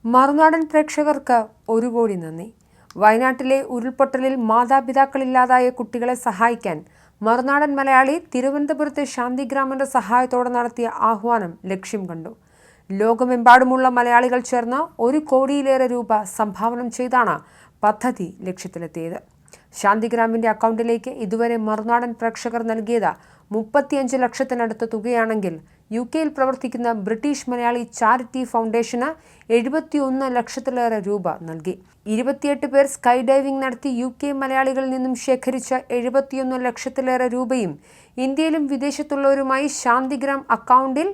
മറുനാടൻ പ്രേക്ഷകർക്ക് 1 കോടി നന്ദി. വയനാട്ടിലെ ഉരുൾപൊട്ടലിൽ മാതാപിതാക്കളില്ലാതായ കുട്ടികളെ സഹായിക്കാൻ മറുനാടൻ മലയാളി തിരുവനന്തപുരത്തെ ശാന്തിഗ്രാമിന്റെ സഹായത്തോടെ നടത്തിയ ആഹ്വാനം ലക്ഷ്യം കണ്ടു. ലോകമെമ്പാടുമുള്ള മലയാളികൾ ചേർന്ന് 1 കോടിയിലേറെ രൂപ സംഭാവന ചെയ്താണ് പദ്ധതി ലക്ഷ്യത്തിലെത്തിയത്. ശാന്തിഗ്രാമിന്റെ അക്കൗണ്ടിലേക്ക് ഇതുവരെ മറുനാടൻ പ്രേക്ഷകർ നൽകിയത് 35 ലക്ഷത്തിനടുത്ത തുകയാണെങ്കിൽ UK-യിൽ പ്രവർത്തിക്കുന്ന ബ്രിട്ടീഷ് മലയാളി ചാരിറ്റി ഫൗണ്ടേഷന് 71 ലക്ഷത്തിലേറെ രൂപ നൽകി. 28 പേർ സ്കൈ ഡൈവിംഗ് നടത്തി UK മലയാളികളിൽ നിന്നും ശേഖരിച്ച 71 ലക്ഷത്തിലേറെ രൂപയും ഇന്ത്യയിലും വിദേശത്തുള്ളവരുമായി ശാന്തിഗ്രാം അക്കൗണ്ടിൽ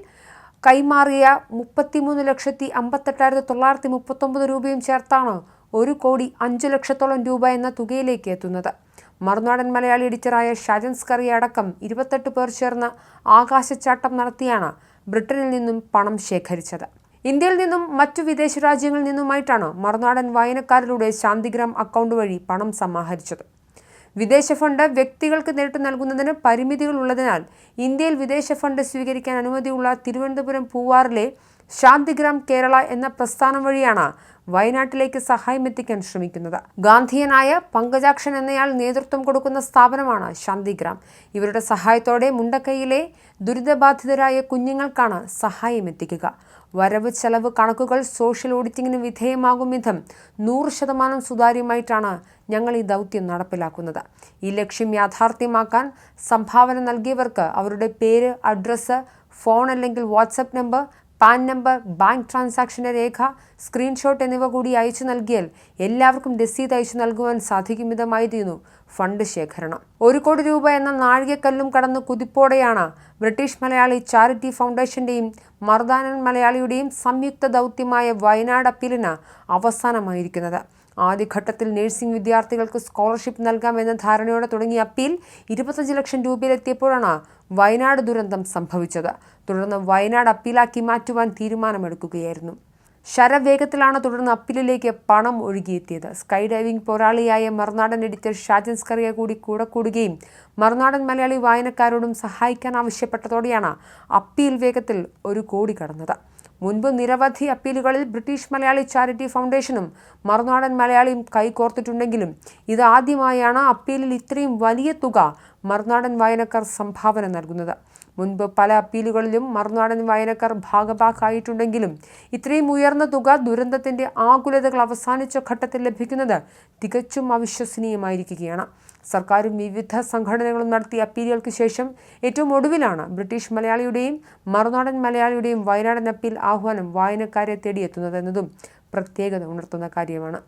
കൈമാറിയ 33,58,939 രൂപയും ചേർത്താണ് 1 കോടി 5 ലക്ഷത്തോളം രൂപ എന്ന തുകയിലേക്ക് എത്തുന്നത്. മറുനാടൻ മലയാളി എഡിറ്ററായ ഷാജൻ സ്കറിയ അടക്കം 28 പേർ ചേർന്ന് ആകാശച്ചാട്ടം നടത്തിയാണ് ബ്രിട്ടനിൽ നിന്നും പണം ശേഖരിച്ചത്. ഇന്ത്യയിൽ നിന്നും മറ്റു വിദേശ രാജ്യങ്ങളിൽ നിന്നുമായിട്ടാണ് മറുനാടൻ വായനക്കാരിലൂടെ ശാന്തിഗ്രാം അക്കൗണ്ട് വഴി പണം സമാഹരിച്ചത്. വിദേശ ഫണ്ട് വ്യക്തികൾക്ക് നേരിട്ട് നൽകുന്നതിന് പരിമിതികൾ ഉള്ളതിനാൽ ഇന്ത്യയിൽ വിദേശ ഫണ്ട് സ്വീകരിക്കാൻ അനുമതിയുള്ള തിരുവനന്തപുരം പൂവാറിലെ ശാന്തിഗ്രാം കേരള എന്ന പ്രസ്ഥാനം വഴിയാണ് വയനാട്ടിലേക്ക് സഹായം എത്തിക്കാൻ ശ്രമിക്കുന്നത്. ഗാന്ധിയനായ പങ്കജാക്ഷൻ എന്നയാൾ നേതൃത്വം കൊടുക്കുന്ന സ്ഥാപനമാണ് ശാന്തിഗ്രാം. ഇവരുടെ സഹായത്തോടെ മുണ്ടക്കൈയിലെ ദുരിതബാധിതരായ കുഞ്ഞുങ്ങൾക്കാണ് സഹായം എത്തിക്കുക. വരവ് ചെലവ് കണക്കുകൾ സോഷ്യൽ ഓഡിറ്റിങ്ങിന് വിധേയമാകും വിധം 100% സുതാര്യമായിട്ടാണ് ഞങ്ങൾ ഈ ദൗത്യം നടപ്പിലാക്കുന്നത്. ഈ ലക്ഷ്യം യാഥാർത്ഥ്യമാക്കാൻ സംഭാവന നൽകിയവർക്ക് അവരുടെ പേര്, അഡ്രസ്സ്, ഫോൺ അല്ലെങ്കിൽ WhatsApp number, PAN number, bank ട്രാൻസാക്ഷൻ്റെ രേഖ, സ്ക്രീൻഷോട്ട് എന്നിവ കൂടി അയച്ചു നൽകിയാൽ എല്ലാവർക്കും രസീത് അയച്ചു നൽകുവാൻ സാധിക്കും വിധമായിരുന്നു ഫണ്ട് ശേഖരണം. 1 കോടി രൂപ എന്ന നാഴികക്കല്ലും കടന്ന് കുതിപ്പോടെയാണ് ബ്രിട്ടീഷ് മലയാളി ചാരിറ്റി ഫൗണ്ടേഷന്റെയും മറുനാടൻ മലയാളിയുടെയും സംയുക്ത ദൗത്യമായ വയനാട് അപ്പീലിന് അവസാനമായിരിക്കുന്നത്. ആദ്യഘട്ടത്തിൽ നഴ്സിംഗ് വിദ്യാർത്ഥികൾക്ക് സ്കോളർഷിപ്പ് നൽകാമെന്ന ധാരണയോടെ തുടങ്ങിയ അപ്പീൽ 25 ലക്ഷം രൂപയിലെത്തിയപ്പോഴാണ് വയനാട് ദുരന്തം സംഭവിച്ചത്. തുടർന്ന് വയനാട് അപ്പീലാക്കി മാറ്റുവാൻ തീരുമാനമെടുക്കുകയായിരുന്നു. ശരവേഗത്തിലാണ് തുടർന്ന് അപ്പീലിലേക്ക് പണം ഒഴുകിയെത്തിയത്. സ്കൈ ഡൈവിംഗ് പോരാളിയായ മറുനാടൻ എഡിറ്റർ ഷാജൻ സ്കറിയ കൂടി കൂടെ കൂടുകയും മറുനാടൻ മലയാളി വായനക്കാരോടും സഹായിക്കാൻ ആവശ്യപ്പെട്ടതോടെയാണ് അപ്പീൽ വേഗത്തിൽ 1 കോടി കടന്നത്. മുൻപ് നിരവധി അപ്പീലുകളിൽ ബ്രിട്ടീഷ് മലയാളി ചാരിറ്റി ഫൗണ്ടേഷനും മറുനാടൻ മലയാളിയും കൈകോർത്തിട്ടുണ്ടെങ്കിലും ഇതാദ്യമായാണ് അപ്പീലിൽ ഇത്രയും വലിയ തുക മറുനാടൻ വായനക്കാർ സംഭാവന നൽകുന്നത്. മുൻപ് പല അപ്പീലുകളിലും മറുനാടൻ വായനക്കാർ ഭാഗഭാക്കായിട്ടുണ്ടെങ്കിലും ഇത്രയും ഉയർന്ന തുക ദുരന്തത്തിന്റെ ആകുലതകൾ അവസാനിച്ച ഘട്ടത്തിൽ ലഭിക്കുന്നത് തികച്ചും അവിശ്വസനീയമായിരിക്കുകയാണ്. സർക്കാരും വിവിധ സംഘടനകളും നടത്തിയ അപ്പീലുകൾക്ക് ശേഷം ഏറ്റവും ഒടുവിലാണ് ബ്രിട്ടീഷ് മലയാളിയുടെയും മറുനാടൻ മലയാളിയുടെയും വയനാടൻ അപ്പീൽ ആഹ്വാനം വായനക്കാരെ തേടിയെത്തുന്നതെന്നതും പ്രത്യേകത ഉണർത്തുന്ന കാര്യമാണ്.